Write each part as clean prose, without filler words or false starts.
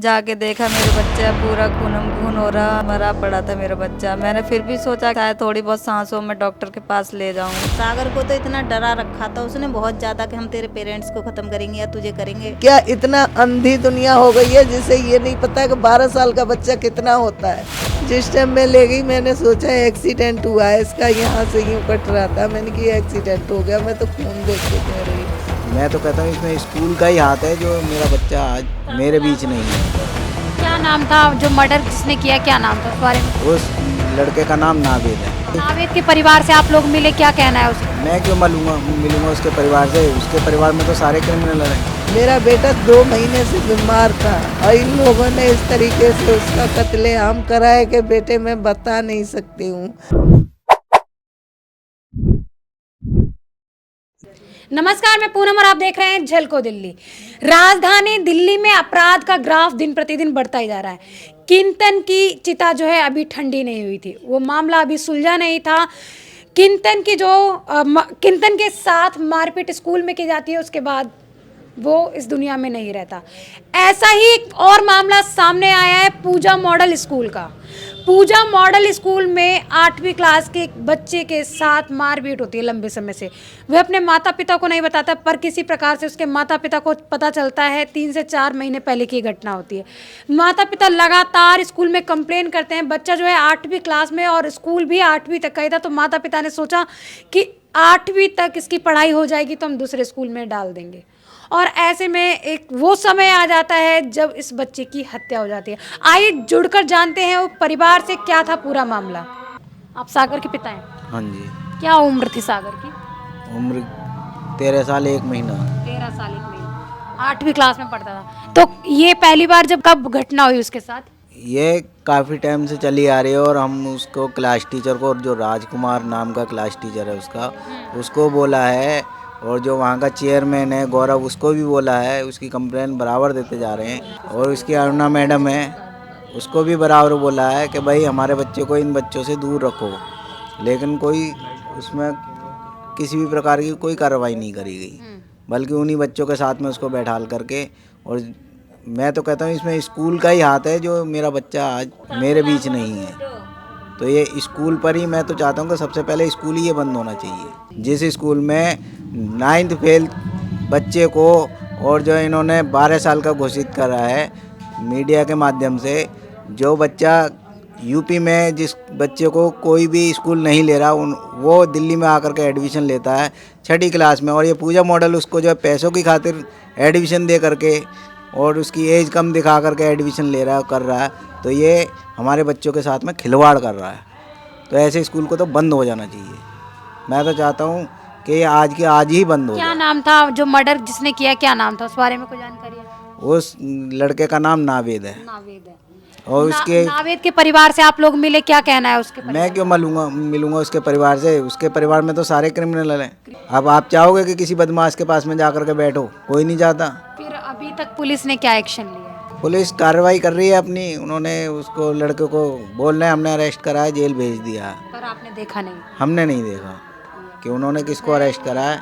जाके देखा मेरे बच्चा पूरा खूनम खून हो रहा, मरा पड़ा था मेरा बच्चा। मैंने फिर भी सोचा शायद थोड़ी बहुत सांसों में डॉक्टर के पास ले जाऊं। सागर को तो इतना डरा रखा था उसने बहुत ज्यादा कि हम तेरे पेरेंट्स को खत्म करेंगे या तुझे करेंगे। क्या इतना अंधी दुनिया हो गई है जिसे ये नहीं पता कि 12 साल का बच्चा कितना होता है। जिस टाइम मैं ले गई मैंने सोचा एक्सीडेंट हुआ है इसका, यहाँ से यूँ कट रहा था, मैंने कि एक्सीडेंट हो गया। मैं तो खून देख के कह रही। मैं तो कहता हूँ इसमें स्कूल का ही हाथ है जो मेरा बच्चा आज मेरे बीच नहीं है। क्या नाम था जो मर्डर जिसने किया, क्या नाम था उस बारे में? उस लड़के का नाम नावेद है। नावेद के परिवार से आप लोग मिले, क्या कहना है उसका? मैं क्यों मिलूंगा उसके परिवार से? उसके परिवार में तो सारे क्रिमिनल हैं। मेरा बेटा 2 महीने से बीमार था और इन लोगों ने इस तरीके से उसका कत्लेआम करा है कि बेटे मैं बता नहीं सकती हूँ। नमस्कार, मैं पूनम और आप देख रहे हैं झलको दिल्ली। राजधानी दिल्ली में अपराध का ग्राफ दिन प्रतिदिन बढ़ता ही जा रहा है। किंतन की चिता जो है अभी ठंडी नहीं हुई थी, वो मामला अभी सुलझा नहीं था। किंतन की किंतन के साथ मारपीट स्कूल में की जाती है, उसके बाद वो इस दुनिया में नहीं रहता। ऐसा ही एक और मामला सामने आया है पूजा मॉडल स्कूल का। पूजा मॉडल स्कूल में 8वीं क्लास के एक बच्चे के साथ मारपीट होती है लंबे समय से। वह अपने माता पिता को नहीं बताता, पर किसी प्रकार से उसके माता पिता को पता चलता है। 3 से 4 महीने पहले की घटना होती है। माता पिता लगातार स्कूल में कंप्लेन करते हैं। बच्चा जो है 8वीं क्लास में और स्कूल भी 8वीं तक का ही था, तो माता पिता ने सोचा कि 8वीं तक इसकी पढ़ाई हो जाएगी तो हम दूसरे स्कूल में डाल देंगे। और ऐसे में एक वो समय आ जाता है जब इस बच्चे की हत्या हो जाती है। आइए जुड़कर जानते हैं वो परिवार से क्या था पूरा मामला। आप सागर के पिता हैं? हाँ जी। क्या उम्र थी सागर की? उम्र 13 साल 1 महीना। 13 साल 1 महीना, 8वीं क्लास में पढ़ता था। तो ये पहली बार जब कब घटना हुई उसके साथ? ये काफ़ी टाइम से चली आ रही है और हम उसको क्लास टीचर को, और जो राजकुमार नाम का क्लास टीचर है उसको बोला है, और जो वहाँ का चेयरमैन है गौरव उसको भी बोला है। उसकी कंप्लेन बराबर देते जा रहे हैं। और उसकी अरुणा मैडम है, उसको भी बराबर बोला है कि भाई हमारे बच्चे को इन बच्चों से दूर रखो, लेकिन कोई उसमें किसी भी प्रकार की कोई कार्रवाई नहीं करी गई, बल्कि उन्हीं बच्चों के साथ में उसको बैठाल करके। और मैं तो कहता हूँ इसमें स्कूल का ही हाथ है जो मेरा बच्चा आज मेरे बीच नहीं है। तो ये स्कूल पर ही मैं तो चाहता हूँ कि सबसे पहले स्कूल ही ये बंद होना चाहिए। जिस स्कूल में 9th फेल बच्चे को और जो इन्होंने 12 साल का घोषित करा है मीडिया के माध्यम से, जो बच्चा यूपी में जिस बच्चे को कोई भी स्कूल नहीं ले रहा वो दिल्ली में आकर के एडमिशन लेता है 6ठी क्लास में। और ये पूजा मॉडल उसको जो है पैसों की खातिर एडमिशन दे करके और उसकी एज कम दिखा करके एडमिशन ले रहा है, कर रहा है। तो ये हमारे बच्चों के साथ में खिलवाड़ कर रहा है। तो ऐसे स्कूल को तो बंद हो जाना चाहिए। मैं तो चाहता हूँ कि ये आज के आज ही बंद हो जाए। क्या नाम था जो मर्डर जिसने किया, क्या नाम था उस बारे में कोई जानकारी है? उस लड़के का नाम नावेद है। नावेद है। और उसके नावेद के परिवार से आप लोग मिले, क्या कहना है उसके परिवार? मैं क्यों मिलूंगा उसके परिवार से? उसके परिवार में तो सारे क्रिमिनल हैं। अब आप चाहोगे कि किसी बदमाश के पास में जाकर के बैठो? कोई नहीं चाहता। फिर अभी तक पुलिस ने क्या एक्शन लिया? पुलिस कार्रवाई कर रही है अपनी। उन्होंने उसको लड़के को बोल रहे हैं हमने अरेस्ट करा है, जेल भेज दिया है। पर आपने देखा नहीं? हमने नहीं देखा कि उन्होंने किसको अरेस्ट करा है,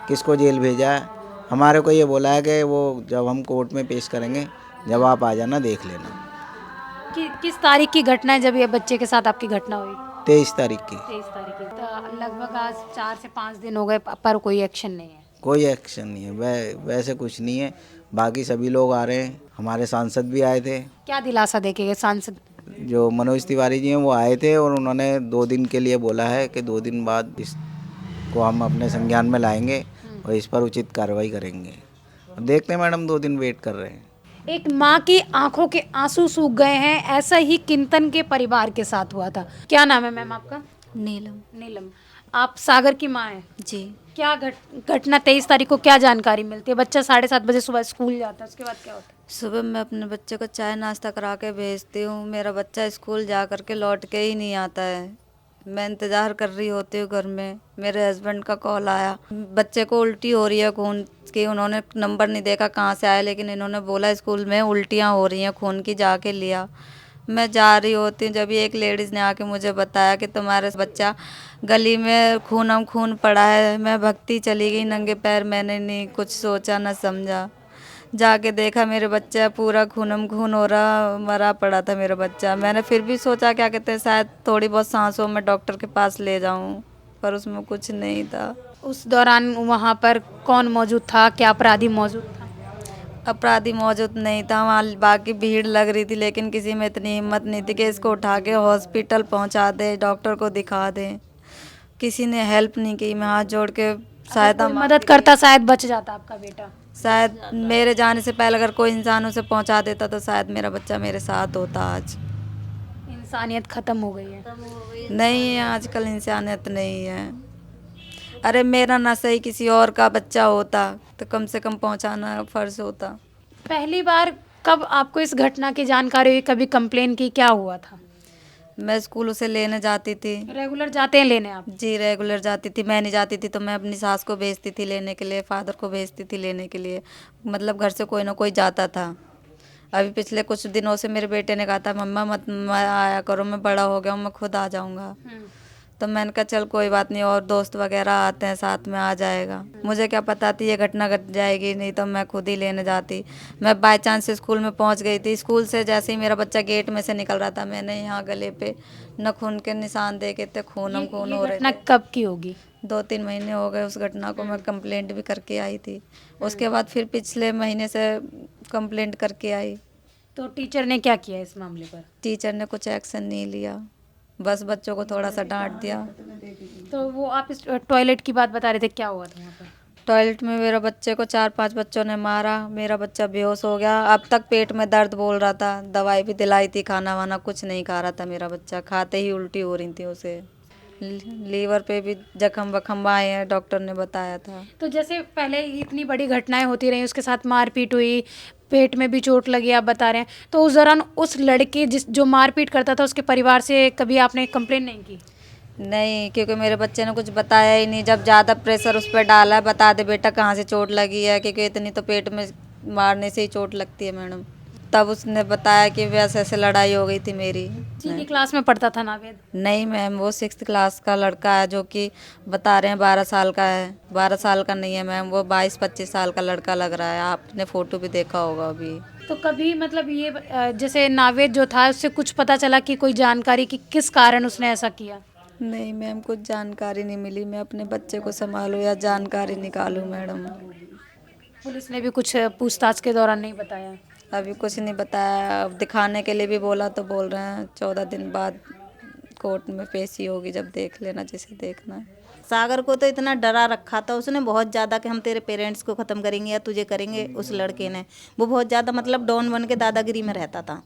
किसको जेल भेजा है। हमारे को ये बोला है कि वो जब हम कोर्ट में पेश करेंगे जब आप आ जाना देख लेना। किस तारीख की घटना है जब ये बच्चे के साथ आपकी घटना हुई? 23 तारीख की। 23 तारीख की। तो लगभग आज 4 से 5 दिन हो गए, पर कोई एक्शन नहीं है। कोई एक्शन नहीं है। वैसे कुछ नहीं है। बाकी सभी लोग आ रहे हैं। हमारे सांसद भी आए थे। क्या दिलासा देके गए सांसद? जो मनोज तिवारी जी हैं वो आए थे और उन्होंने 2 दिन के लिए बोला है कि 2 दिन बाद इसको हम अपने संज्ञान में लाएंगे और इस पर उचित कार्रवाई करेंगे। अब देखते हैं मैडम, 2 दिन वेट कर रहे हैं। एक माँ की आंखों के आंसू सूख गए हैं। ऐसा ही किंतन के परिवार के साथ हुआ था। क्या नाम है मैम आपका? नीलम। नीलम। आप सागर की माँ हैं? जी। क्या घटना 23 तारीख को क्या जानकारी मिलती है? बच्चा 7:30 बजे सुबह स्कूल जाता है, उसके बाद क्या होता है? सुबह मैं अपने बच्चे को चाय नाश्ता करा के भेजती हूँ। मेरा बच्चा स्कूल जा कर के लौट के ही नहीं आता है। मैं इंतज़ार कर रही होती हूँ घर में। मेरे हस्बैंड का कॉल आया, बच्चे को उल्टी हो रही है खून की। उन्होंने नंबर नहीं देखा कहाँ से आया, लेकिन इन्होंने बोला स्कूल में उल्टियाँ हो रही हैं खून की, जाके लिया। मैं जा रही होती हूँ जब एक लेडीज़ ने आके मुझे बताया कि तुम्हारा बच्चा गली में खूनम खून पड़ा है। मैं भगती चली गई नंगे पैर। मैंने नहीं कुछ सोचा न समझा। जाके देखा मेरे बच्चा पूरा खूनम खून हो रहा, मरा पड़ा था मेरा बच्चा। मैंने फिर भी सोचा क्या कहते हैं शायद थोड़ी बहुत सांसों में डॉक्टर के पास ले जाऊं, पर उसमें कुछ नहीं था। उस दौरान वहाँ पर कौन मौजूद था, क्या अपराधी मौजूद था? अपराधी मौजूद नहीं था वहाँ, बाकी भीड़ लग रही थी, लेकिन किसी में इतनी हिम्मत नहीं थी कि इसको उठा के हॉस्पिटल पहुँचा दे, डॉक्टर को दिखा दे। किसी ने हेल्प नहीं की। मैं हाथ जोड़ के सहायता कोई मदद करता शायद बच जाता आपका बेटा। शायद मेरे जाने से पहले अगर कोई इंसान उसे पहुंचा देता तो शायद मेरा बच्चा मेरे साथ होता आज। इंसानियत खत्म हो गई है। नहीं है, आजकल इंसानियत नहीं है। अरे मेरा ना सही किसी और का बच्चा होता तो कम से कम पहुंचाना फर्ज होता। पहली बार कब आपको इस घटना की जानकारी हुई, कभी कंप्लेन की, क्या हुआ था? मैं स्कूल उसे लेने जाती थी। रेगुलर जाते हैं लेने आप? जी रेगुलर जाती थी। मैं नहीं जाती थी तो मैं अपनी सास को भेजती थी लेने के लिए, फादर को भेजती थी लेने के लिए। मतलब घर से कोई ना कोई जाता था। अभी पिछले कुछ दिनों से मेरे बेटे ने कहा था मम्मा मत आया करो, मैं बड़ा हो गया हूँ, मैं खुद आ जाऊँगा। तो मैंने कहा चल कोई बात नहीं, और दोस्त वगैरह आते हैं साथ में, आ जाएगा। मुझे क्या पता थी ये घटना घट जाएगी, नहीं तो मैं खुद ही लेने जाती। मैं बाय चांस स्कूल में पहुंच गई थी। स्कूल से जैसे ही मेरा बच्चा गेट में से निकल रहा था, मैंने यहाँ गले पे नखून के निशान देखे थे, खून खून हो रहे घटना थे। कब की होगी? 2-3 महीने हो गए उस घटना को। मैं कंप्लेंट भी करके आई थी। उसके बाद फिर पिछले महीने से कंप्लेंट करके आई। तो टीचर ने क्या किया इस मामले पर? टीचर ने कुछ एक्शन नहीं लिया, बस बच्चों को थोड़ा सा डांट दिया। तो वो आप इस टॉयलेट की बात बता रहे थे, क्या हुआ था वहाँ पर? टॉयलेट में मेरे बच्चे को 4-5 बच्चों ने मारा। मेरा बच्चा बेहोश हो गया। अब तक पेट में दर्द बोल रहा था, दवाई भी दिलाई थी, खाना वाना कुछ नहीं खा रहा था मेरा बच्चा। खाते ही उल्टी हो रही थी उसे। लीवर पे भी जख्म वखम आए हैं, डॉक्टर ने बताया था। तो जैसे पहले इतनी बड़ी घटनाएं होती रही, उसके साथ मारपीट हुई, पेट में भी चोट लगी आप बता रहे हैं, तो उस दौरान उस लड़के जो मारपीट करता था उसके परिवार से कभी आपने कंप्लेन नहीं की? नहीं, क्योंकि मेरे बच्चे ने कुछ बताया ही नहीं। जब ज़्यादा प्रेशर उस पर डाला है, बता दे बेटा कहाँ से चोट लगी है, क्योंकि इतनी तो पेट में मारने से ही चोट लगती है मैडम। तब उसने बताया कि वैसे ऐसे लड़ाई हो गई थी मेरी। जी क्लास में पढ़ता था नावेद? नहीं मैम, वो 6th क्लास का लड़का है जो कि बता रहे हैं 12 साल का है। 12 साल का नहीं है मैम, वो 22-25 साल का लड़का लग रहा है। आपने फ़ोटो भी देखा होगा अभी। तो कभी मतलब ये जैसे नावेद जो था उससे कुछ पता चला कि कोई जानकारी कि किस कारण उसने ऐसा किया? नहीं मैम, कुछ जानकारी नहीं मिली। मैं अपने बच्चे को संभालूं या जानकारी निकालूं मैडम। पुलिस ने भी कुछ पूछताछ के दौरान नहीं बताया? अभी कुछ नहीं बताया। अब दिखाने के लिए भी बोला तो बोल रहे हैं 14 दिन बाद कोर्ट में पेशी होगी, जब देख लेना जिसे देखना है। सागर को तो इतना डरा रखा था उसने बहुत ज़्यादा कि हम तेरे पेरेंट्स को ख़त्म करेंगे या तुझे करेंगे। उस लड़के ने वो बहुत ज़्यादा मतलब डॉन बन के दादागिरी में रहता था।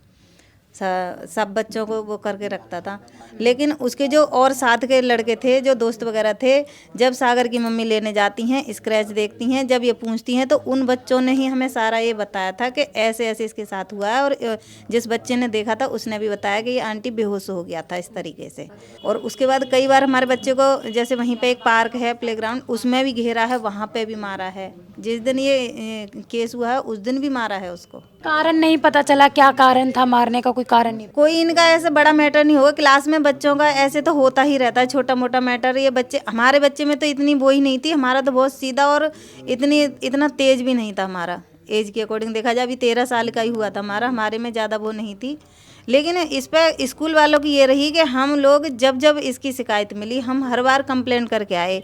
सब बच्चों को वो करके रखता था। लेकिन उसके जो और साथ के लड़के थे, जो दोस्त वगैरह थे, जब सागर की मम्मी लेने जाती हैं, स्क्रैच देखती हैं, जब ये पूछती हैं, तो उन बच्चों ने ही हमें सारा ये बताया था कि ऐसे ऐसे इसके साथ हुआ है। और जिस बच्चे ने देखा था उसने भी बताया कि ये आंटी बेहोश हो गया था इस तरीके से। और उसके बाद कई बार हमारे बच्चे को, जैसे वहीं पे एक पार्क है प्लेग्राउंड, उसमें भी घेरा है, वहाँ पे भी मारा है। जिस दिन ये केस हुआ है उस दिन भी मारा है उसको। कारण नहीं पता चला क्या कारण था मारने का? कोई कारण नहीं? कोई इनका ऐसा बड़ा मैटर नहीं होगा। क्लास में बच्चों का ऐसे तो होता ही रहता है छोटा मोटा मैटर। ये बच्चे, हमारे बच्चे में तो इतनी वो ही नहीं थी। हमारा तो बहुत सीधा और इतना तेज भी नहीं था। हमारा एज के अकॉर्डिंग देखा जाए अभी 13 साल का ही हुआ था हमारा। हमारे में ज़्यादा वो नहीं थी। लेकिन इस पर स्कूल वालों की ये रही कि हम लोग जब जब इसकी शिकायत मिली, हम हर बार कंप्लेंट करके आए।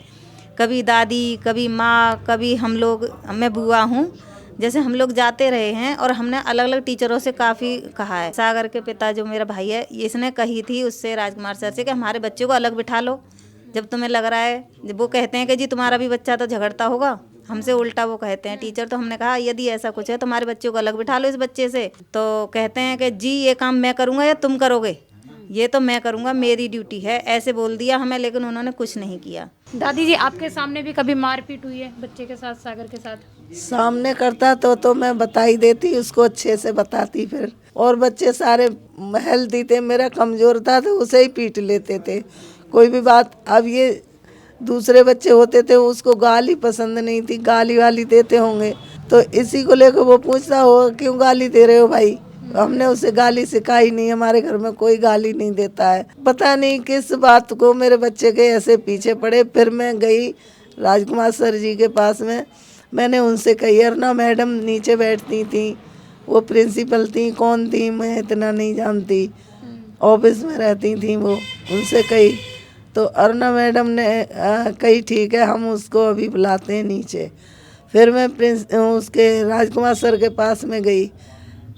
कभी दादी, कभी माँ, कभी हम लोग, मैं बुआ हूँ, जैसे हम लोग जाते रहे हैं। और हमने अलग अलग टीचरों से काफ़ी कहा है। सागर के पिता जो मेरा भाई है, इसने कही थी उससे, राजकुमार सर से, कि हमारे बच्चे को अलग बिठा लो जब तुम्हें लग रहा है। वो कहते हैं कि जी तुम्हारा भी बच्चा तो झगड़ता होगा, हमसे उल्टा वो कहते हैं टीचर। तो हमने कहा यदि ऐसा कुछ है तो हमारे बच्चे को अलग बिठा लो इस बच्चे से। तो कहते हैं कि जी ये काम मैं करूँगा या तुम करोगे? ये तो मैं करूँगा, मेरी ड्यूटी है, ऐसे बोल दिया हमें। लेकिन उन्होंने कुछ नहीं किया। दादी जी, आपके सामने भी कभी मारपीट हुई है बच्चे के साथ, सागर के साथ? सामने करता तो मैं बता ही देती, उसको अच्छे से बताती। फिर और बच्चे सारे हेल्दी थे, मेरा कमज़ोर था तो उसे ही पीट लेते थे कोई भी बात। अब ये दूसरे बच्चे होते थे, उसको गाली पसंद नहीं थी, गाली वाली देते होंगे तो इसी को लेकर वो पूछता होगा क्यों गाली दे रहे हो भाई। हमने उसे गाली सिखाई नहीं, हमारे घर में कोई गाली नहीं देता है। पता नहीं किस बात को मेरे बच्चे के ऐसे पीछे पड़े। फिर मैं गई राजकुमार सर जी के पास में, मैंने उनसे कही, अरुणा मैडम नीचे बैठती थी, वो प्रिंसिपल थी, कौन थी मैं इतना नहीं जानती, ऑफिस में रहती थी वो, उनसे कही तो अरुणा मैडम ने कही ठीक है हम उसको अभी बुलाते हैं नीचे। फिर मैं उसके राजकुमार सर के पास में गई,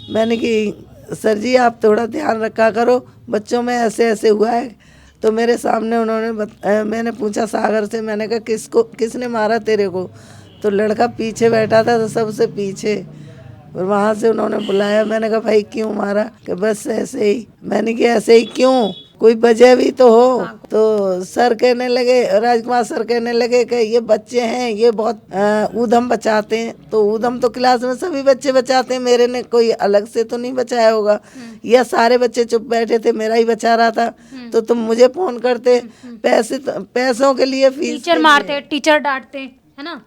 मैंने कि सर जी आप थोड़ा ध्यान रखा करो, बच्चों में ऐसे ऐसे हुआ है। तो मेरे सामने उन्होंने मैंने पूछा सागर से, मैंने कहा किसने मारा तेरे को? तो लड़का पीछे बैठा था, तो सबसे पीछे, और वहाँ से उन्होंने बुलाया। मैंने कहा भाई क्यों मारा? कि बस ऐसे ही। मैंने कहा ऐसे ही क्यों, कोई वजह भी तो हो। तो सर कहने लगे, राजकुमार सर कहने लगे कि ये बच्चे हैं, ये बहुत ऊधम बचाते हैं। तो ऊधम तो क्लास में सभी बच्चे बचाते हैं, मेरे ने कोई अलग से तो नहीं बचाया होगा, या सारे बच्चे चुप बैठे थे, मेरा ही बचा रहा था। तो तुम मुझे फोन करते, पैसों के लिए, फीस टीचर मारते, टीचर डांटते,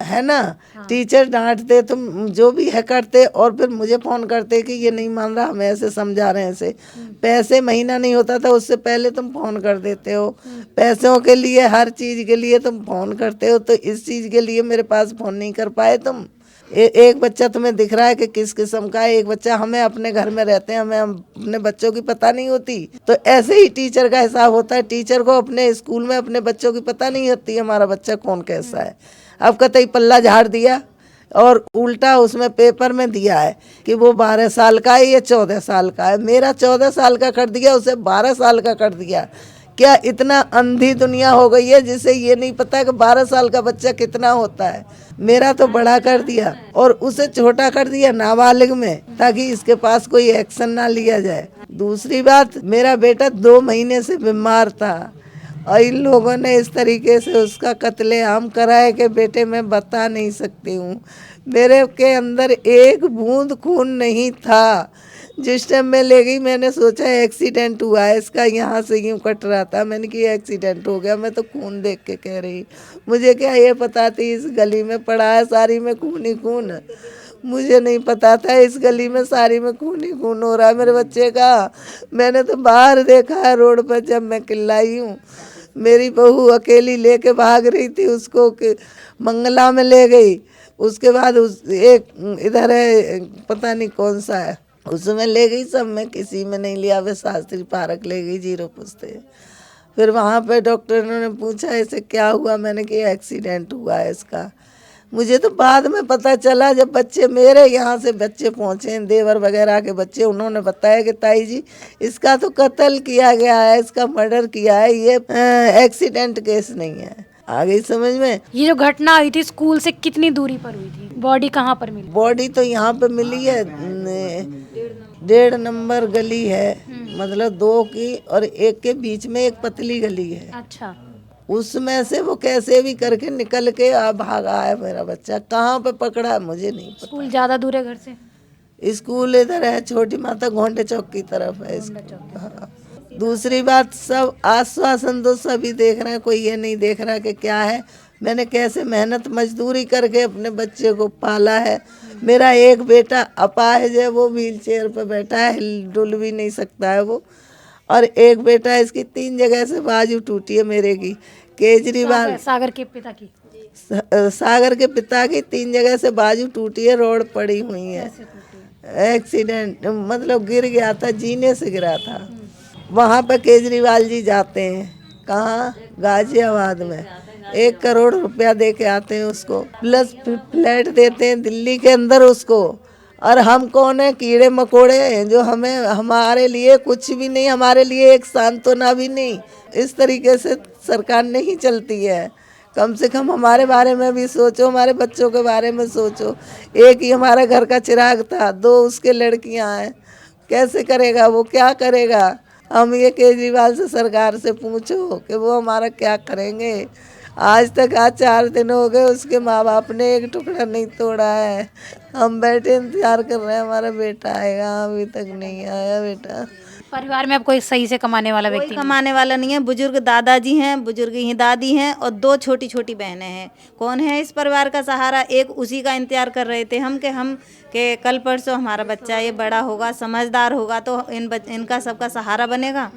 है ना? टीचर डांटते, तुम जो भी है करते, और फिर मुझे फोन करते कि ये नहीं मान रहा, हमें ऐसे समझा रहे हैं ऐसे। पैसे महीना नहीं होता था उससे पहले तुम फोन कर देते हो, पैसों के लिए, हर चीज के लिए तुम फोन करते हो। तो इस चीज के लिए मेरे पास फोन नहीं कर पाए तुम। एक बच्चा तुम्हें दिख रहा है कि किस किस्म का है, एक बच्चा, हमें अपने घर में रहते हैं, हमें अपने बच्चों की पता नहीं होती। तो ऐसे ही टीचर का हिसाब होता है, टीचर को अपने स्कूल में अपने बच्चों की पता नहीं होती हमारा बच्चा कौन कैसा है। अब कतई पल्ला झाड़ दिया और उल्टा उसमें पेपर में दिया है कि वो 12 साल का है, ये 14 साल का है। मेरा 14 साल का कर दिया, उसे 12 साल का कर दिया। क्या इतना अंधी दुनिया हो गई है जिसे ये नहीं पता कि 12 साल का बच्चा कितना होता है? मेरा तो बड़ा कर दिया और उसे छोटा कर दिया नाबालिग में, ताकि इसके पास कोई एक्शन ना लिया जाए। दूसरी बात, मेरा बेटा 2 महीने से बीमार था और इन लोगों ने इस तरीके से उसका कत्लेआम करा है कि बेटे मैं बता नहीं सकती हूँ। मेरे के अंदर एक बूंद खून नहीं था। जिस टाइम मैं ले गई मैंने सोचा एक्सीडेंट हुआ है इसका, यहाँ से यूँ कट रहा था, मैंने कि एक्सीडेंट हो गया। मैं तो खून देख के कह रही, मुझे क्या ये पता थी इस गली में पड़ा है सारी में खून ही खून, मुझे नहीं पता था इस गली में सारी में खून ही खून हो रहा है मेरे बच्चे का। मैंने तो बाहर देखा है रोड पर, जब मैं चिल्लाई हूँ। मेरी बहू अकेली लेके भाग रही थी उसको, कि मंगला में ले गई। उसके बाद उस एक इधर है पता नहीं कौन सा है, उसमें ले गई, सब में किसी में नहीं लिया। वे शास्त्री पार्क ले गई, जीरो पूछते। फिर वहाँ पे डॉक्टर ने पूछा इसे क्या हुआ, मैंने कहा एक्सीडेंट हुआ है इसका। मुझे तो बाद में पता चला, जब बच्चे मेरे यहाँ से बच्चे पहुँचे, देवर वगैरह के बच्चे, उन्होंने बताया कि ताई जी इसका तो कत्ल किया गया है, इसका मर्डर किया है, ये एक्सीडेंट केस नहीं है। आ गई समझ में? ये जो घटना हुई थी स्कूल से कितनी दूरी पर हुई थी? बॉडी कहाँ पर मिली? बॉडी तो यहाँ पे मिली है, 1.5 नंबर गली है, मतलब 2 की और 1 के बीच में एक पतली गली है। अच्छा, उसमें से वो कैसे भी करके निकल के भागा है मेरा बच्चा। कहाँ पे पकड़ा है मुझे नहीं पता। स्कूल ज्यादा दूर है घर से? स्कूल इधर है, छोटी माता घोंटे चौक की तरफ है स्कूल। हाँ। दूसरी बात, सब आश्वासन तो सभी देख रहे हैं, कोई ये नहीं देख रहा कि क्या है। मैंने कैसे मेहनत मजदूरी करके अपने बच्चे को पाला है। मेरा एक बेटा अपाहिज है, वो व्हील चेयर पर बैठा है, डुल भी नहीं सकता है वो। और एक बेटा है, इसकी 3 जगह से बाजू टूटी है मेरे की। केजरीवाल सागर के पिता की? सागर के पिता की 3 जगह से बाजू टूटी है, रोड पड़ी हुई है। एक्सीडेंट मतलब गिर गया था, जीने से गिरा था। वहाँ पर केजरीवाल जी जाते हैं, कहाँ? गाजियाबाद में 1 करोड़ रुपया दे के आते हैं उसको, प्लस फ्लैट देते हैं दिल्ली के अंदर उसको। और हम कौन है? कीड़े मकोड़े हैं जो हमें, हमारे लिए कुछ भी नहीं, हमारे लिए एक सांत्वना भी नहीं। इस तरीके से सरकार नहीं चलती है। कम से कम हमारे बारे में भी सोचो, हमारे बच्चों के बारे में सोचो। एक ही हमारा घर का चिराग था, 2 उसके लड़कियां हैं, कैसे करेगा वो, क्या करेगा? हम ये केजरीवाल से, सरकार से पूछो कि वो हमारा क्या करेंगे। आज 4 दिन हो गए, उसके माँ बाप ने एक टुकड़ा नहीं तोड़ा है। हम बैठे इंतजार कर रहे हैं हमारा बेटा आएगा, अभी तक नहीं आया बेटा। परिवार में अब कोई सही से कमाने वाला व्यक्ति कोई कमाने वाला नहीं है। बुजुर्ग दादाजी हैं, बुजुर्ग ही दादी हैं और 2 छोटी छोटी बहनें हैं। कौन है इस परिवार का सहारा? एक उसी का इंतजार कर रहे थे हम कि कल परसों हमारा बच्चा ये बड़ा होगा, समझदार होगा, तो इनका सबका सहारा बनेगा।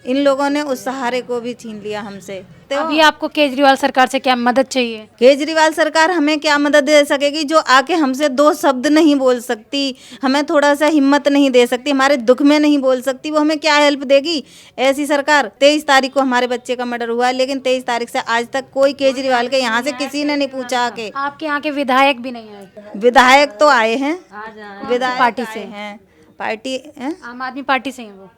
इन लोगों ने उस सहारे को भी छीन लिया हमसे। तो अभी आपको केजरीवाल सरकार से क्या मदद चाहिए? केजरीवाल सरकार हमें क्या मदद दे सकेगी, जो आके हमसे दो शब्द नहीं बोल सकती, हमें थोड़ा सा हिम्मत नहीं दे सकती, हमारे दुख में नहीं बोल सकती, वो हमें क्या हेल्प देगी? ऐसी सरकार। 23 तारीख को हमारे बच्चे का मर्डर हुआ है, लेकिन 23 तारीख से आज तक कोई केजरीवाल के यहाँ से किसी ने नहीं पूछा आके। आपके यहाँ के विधायक भी नहीं आए? विधायक तो आए हैं, विधायक पार्टी आए से हैं, पार्टी हैं? आम आदमी पार्टी से हैं वो?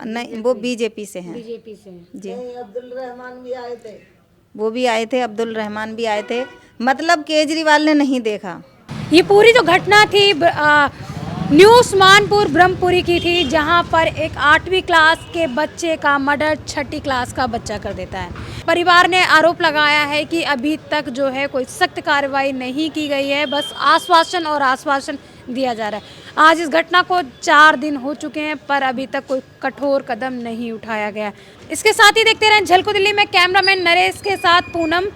नहीं, वो बीजेपी से हैं। बीजेपी से हैं। जी, अब्दुल रहमान भी आए थे। वो भी आए थे, अब्दुल रहमान भी आए थे, मतलब केजरीवाल ने नहीं देखा। ये पूरी जो घटना थी न्यू उस्मानपुर ब्रह्मपुरी की थी, जहां पर एक 8वीं क्लास के बच्चे का मर्डर 6ठी क्लास का बच्चा कर देता है। परिवार ने आरोप लगाया है कि अभी तक जो है कोई सख्त कार्रवाई नहीं की गई है, बस आश्वासन और आश्वासन दिया जा रहा है। आज इस घटना को 4 दिन हो चुके हैं, पर अभी तक कोई कठोर कदम नहीं उठाया गया। इसके साथ ही देखते रहें झलको दिल्ली में कैमरामैन नरेश के साथ पूनम।